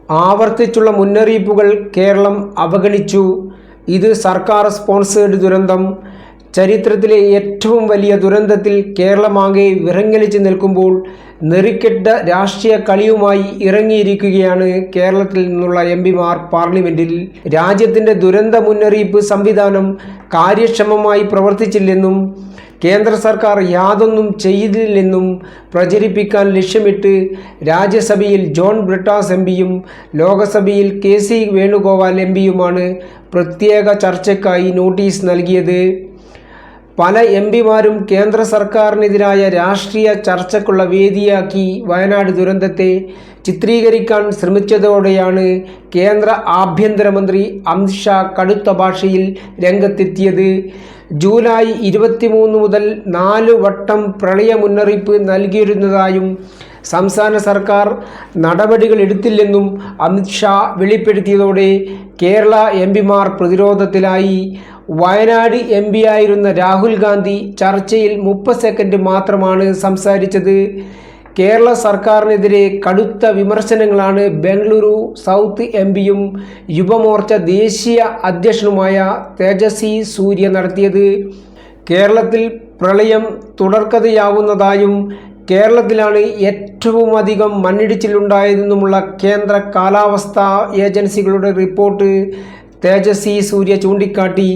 ആവർത്തിച്ചുള്ള മുന്നറിയിപ്പുകൾ കേരളം അവഗണിച്ചു. ഇത് സർക്കാർ സ്പോൺസേഡ് ദുരന്തം. ചരിത്രത്തിലെ ഏറ്റവും വലിയ ദുരന്തത്തിൽ കേരളമാകെ വിറങ്ങലിച്ച് നിൽക്കുമ്പോൾ നെറിക്കെട്ട രാഷ്ട്രീയ കളിയുമായി ഇറങ്ങിയിരിക്കുകയാണ് കേരളത്തിൽ നിന്നുള്ള എംപിമാർ പാർലമെന്റിൽ. രാജ്യത്തിൻ്റെ ദുരന്ത മുന്നറിയിപ്പ് സംവിധാനം കാര്യക്ഷമമായി പ്രവർത്തിച്ചില്ലെന്നും കേന്ദ്ര സർക്കാർ യാതൊന്നും ചെയ്തില്ലെന്നും പ്രചരിപ്പിക്കാൻ ലക്ഷ്യമിട്ട് രാജ്യസഭയിൽ ജോൺ ബ്രിട്ടാസ് എംപിയും ലോകസഭയിൽ KC വേണുഗോപാൽ എംപിയുമാണ് പ്രത്യേക ചർച്ചയ്ക്കായി നോട്ടീസ് നൽകിയത്. പല എംപിമാരും കേന്ദ്ര സർക്കാരിനെതിരായ രാഷ്ട്രീയ ചർച്ചയ്ക്കുള്ള വേദിയാക്കി വയനാട് ദുരന്തത്തെ ചിത്രീകരിക്കാൻ ശ്രമിച്ചതോടെയാണ് കേന്ദ്ര ആഭ്യന്തരമന്ത്രി അമിത് ഷാ കടുത്ത ഭാഷയിൽ രംഗത്തെത്തിയത്. ജൂലൈ 23 മുതൽ 4 വട്ടം പ്രളയ മുന്നറിയിപ്പ് നൽകിയിരുന്നതായും സംസ്ഥാന സർക്കാർ നടപടികൾ എടുത്തില്ലെന്നും അമിത് ഷാ വെളിപ്പെടുത്തിയതോടെ കേരള എംപിമാർ പ്രതിരോധത്തിലായി. വയനാട് എംപിയായിരുന്ന രാഹുൽ ഗാന്ധി ചർച്ചയിൽ 30 സെക്കൻഡ് മാത്രമാണ് സംസാരിച്ചത്. കേരള സർക്കാരിനെതിരെ കടുത്ത വിമർശനങ്ങളാണ് ബംഗളൂരു സൗത്ത് എംപിയും യുവമോർച്ച ദേശീയ അധ്യക്ഷനുമായ തേജസ്വി സൂര്യ നടത്തിയത്. കേരളത്തിൽ പ്രളയം തുടർക്കഥയാവുന്നതായും കേരളത്തിലാണ് ഏറ്റവും അധികം മണ്ണിടിച്ചിലുണ്ടായതെന്നുമുള്ള കേന്ദ്ര കാലാവസ്ഥാ ഏജൻസികളുടെ റിപ്പോർട്ട് തേജസ്വി സൂര്യ ചൂണ്ടിക്കാട്ടി.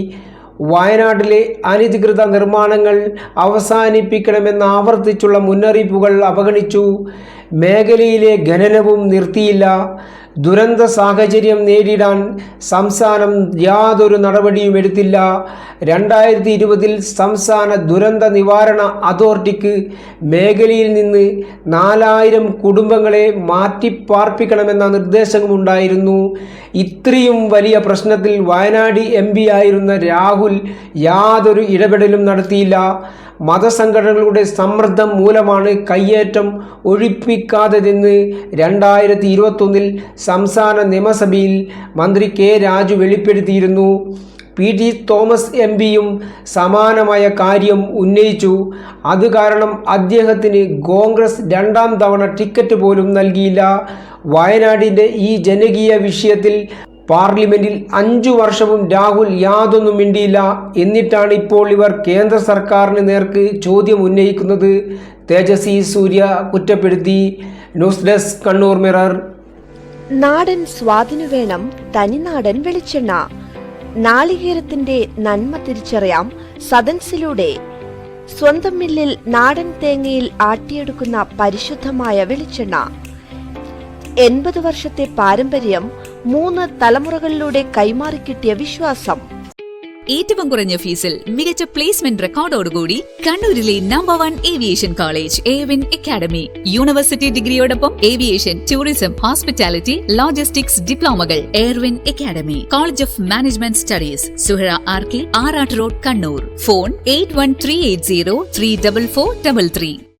വയനാട്ടിലെ അനധികൃത നിർമ്മാണങ്ങൾ അവസാനിപ്പിക്കണമെന്ന് ആവർത്തിച്ചുള്ള മുന്നറിയിപ്പുകൾ അവഗണിച്ചു. മേഖലയിലെ ഖനനവും നിർത്തിയില്ല. ദുരന്ത സാഹചര്യം നേരിടാൻ സംസ്ഥാനം യാതൊരു നടപടിയും എടുത്തില്ല. 2020 സംസ്ഥാന ദുരന്ത നിവാരണ അതോറിറ്റിക്ക് മേഖലയിൽ നിന്ന് 4000 കുടുംബങ്ങളെ മാറ്റിപ്പാർപ്പിക്കണമെന്ന നിർദ്ദേശമുണ്ടായിരുന്നു. ഇത്രയും വലിയ പ്രശ്നത്തിൽ വയനാട് MP ആയിരുന്ന രാഹുൽ യാതൊരു ഇടപെടലും നടത്തിയില്ല. മതസംഘടനകളുടെ സമ്മർദ്ദം മൂലമാണ് കയ്യേറ്റം ഒഴിപ്പിക്കാത്തതെന്ന് 2021 സംസ്ഥാന നിയമസഭയിൽ മന്ത്രി K. രാജു വെളിപ്പെടുത്തിയിരുന്നു. P.T. തോമസ് MPയും സമാനമായ കാര്യം ഉന്നയിച്ചു. അത് കാരണം അദ്ദേഹത്തിന് കോൺഗ്രസ് 2ാം തവണ ടിക്കറ്റ് പോലും നൽകിയില്ല. വയനാടിൻ്റെ ഈ ജനകീയ വിഷയത്തിൽ പാർലമെന്റിൽ 5 വർഷവും രാഹുൽ യാതൊന്നും മിണ്ടിയില്ല. എന്നിട്ടാണ് ഇപ്പോൾ ഇവർ കേന്ദ്ര സർക്കാരിന് നേർക്ക് ചോദ്യം ഉന്നയിക്കുന്നത്. തേജസ്വി സൂര്യ കുറ്റപ്പെടുത്തി. News desk Kannur mirror. നാടൻ സ്വാദിനു വേണം തനിനാടൻ വെളിച്ചെണ്ണ. നാളികേരത്തിന്റെ നന്മ തിരിച്ചറിയാം സദൻസിലൂടെ. സ്വന്തം മില്ലിൽ നാടൻ തേങ്ങയിൽ ആട്ടിയെടുക്കുന്ന പരിശുദ്ധമായ വെളിച്ചെണ്ണ. 80 വർഷത്തെ പാരമ്പര്യം, 3 തലമുറകളിലൂടെ കൈമാറിക്കിട്ടിയ വിശ്വാസം. ഏറ്റവും കുറഞ്ഞ ഫീസിൽ മികച്ച പ്ലേസ്മെന്റ് റെക്കോർഡോടുകൂടി കണ്ണൂരിലെ number 1 aviation college Airwin academy. University ഡിഗ്രിയോടൊപ്പം ഏവിയേഷൻ, ടൂറിസം, ഹോസ്പിറ്റാലിറ്റി, ലോജിസ്റ്റിക്സ് ഡിപ്ലോമകൾ. Airwin academy, college of management studies, Suhara RK, Arattu road, Kannur. Phone 8138034433.